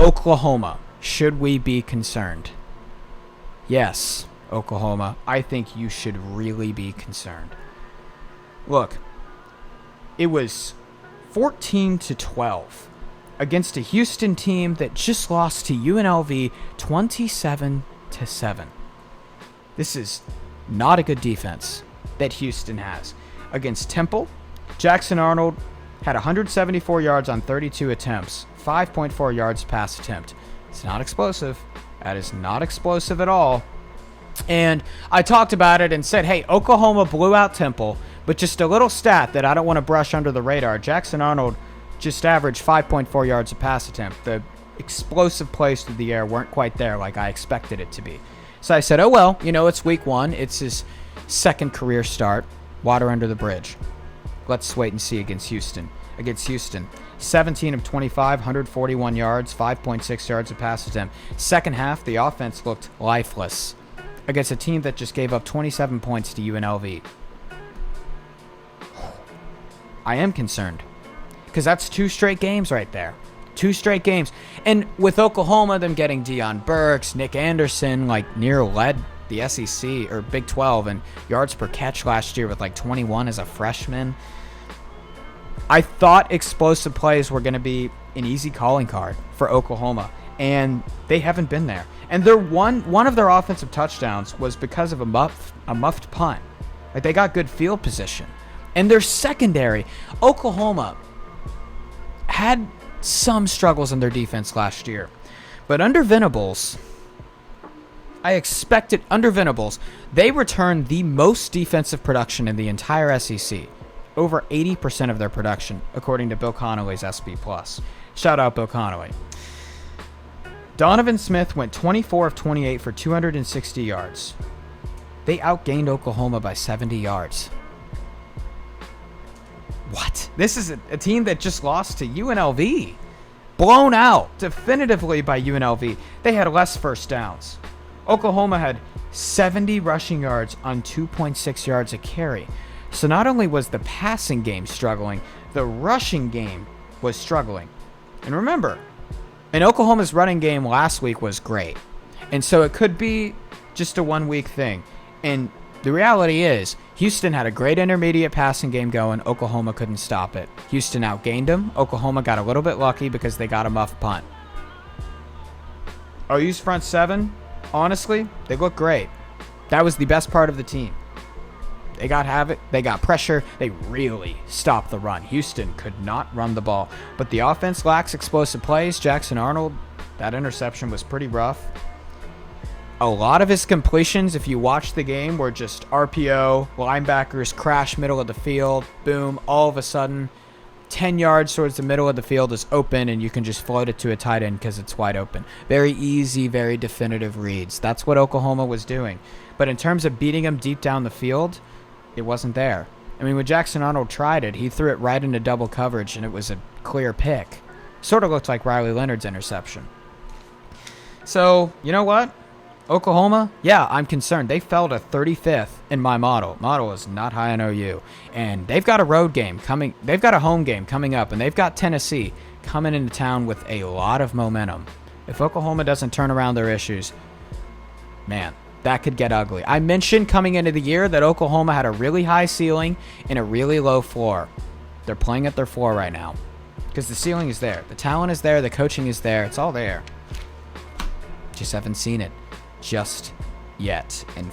Oklahoma, should we be concerned? Yes, Oklahoma, I think you should really be concerned. Look, it was 14-12 against a Houston team that just lost to UNLV 27-7. This is not a good defense that Houston has. Against Temple, Jackson Arnold had 174 yards on 32 attempts, 5.4 yards pass attempt. It's not explosive. That is not explosive at all. And I talked about it and said, hey, Oklahoma blew out Temple, but just a little stat that I don't want to brush under the radar. Jackson Arnold just averaged 5.4 yards a pass attempt. The explosive plays through the air weren't quite there like I expected it to be. So I said, oh, well, it's week one. It's his second career start. Water under the bridge. Let's wait and see against Houston. 17 of 25, 141 yards, 5.6 yards a pass attempt. Second half, the offense looked lifeless against a team that just gave up 27 points to UNLV. I am concerned because that's 2 straight games right there. 2 straight games. And with Oklahoma, them getting Deion Burks, Nick Anderson, near led the SEC or Big 12 in yards per catch last year with 21 as a freshman. I thought explosive plays were going to be an easy calling card for Oklahoma, and they haven't been there. And their one of their offensive touchdowns was because of a muffed punt. They got good field position. And their secondary, Oklahoma had some struggles in their defense last year. But under Venables, they returned the most defensive production in the entire SEC. Over 80% of their production, according to Bill Connolly's SB+. Shout out Bill Connolly. Donovan Smith went 24 of 28 for 260 yards. They outgained Oklahoma by 70 yards. What? This is a team that just lost to UNLV. Blown out definitively by UNLV. They had less first downs. Oklahoma had 70 rushing yards on 2.6 yards a carry. So not only was the passing game struggling, the rushing game was struggling. And remember, and Oklahoma's running game last week was great. And so it could be just a 1-week thing. And the reality is, Houston had a great intermediate passing game going. Oklahoma couldn't stop it. Houston outgained them. Oklahoma got a little bit lucky because they got a muff punt. OU's front seven, honestly, they look great. That was the best part of the team. They got havoc. They got pressure. They really stopped the run. Houston could not run the ball. But the offense lacks explosive plays. Jackson Arnold, that interception was pretty rough. A lot of his completions, if you watch the game, were just RPO, linebackers crash middle of the field, boom, all of a sudden, 10 yards towards the middle of the field is open, and you can just float it to a tight end because it's wide open. Very easy, very definitive reads. That's what Oklahoma was doing. But in terms of beating them deep down the field, it wasn't there. I mean, when Jackson Arnold tried it, he threw it right into double coverage, and it was a clear pick. Sort of looked like Riley Leonard's interception. So, you know what? Oklahoma, yeah, I'm concerned. They fell to 35th in my model. Model is not high on OU. And they've got a road game coming. They've got a home game coming up, and they've got Tennessee coming into town with a lot of momentum. If Oklahoma doesn't turn around their issues, man, that could get ugly. I mentioned coming into the year that Oklahoma had a really high ceiling and a really low floor. They're playing at their floor right now because the ceiling is there. The talent is there. The coaching is there. It's all there. Just haven't seen it just yet. And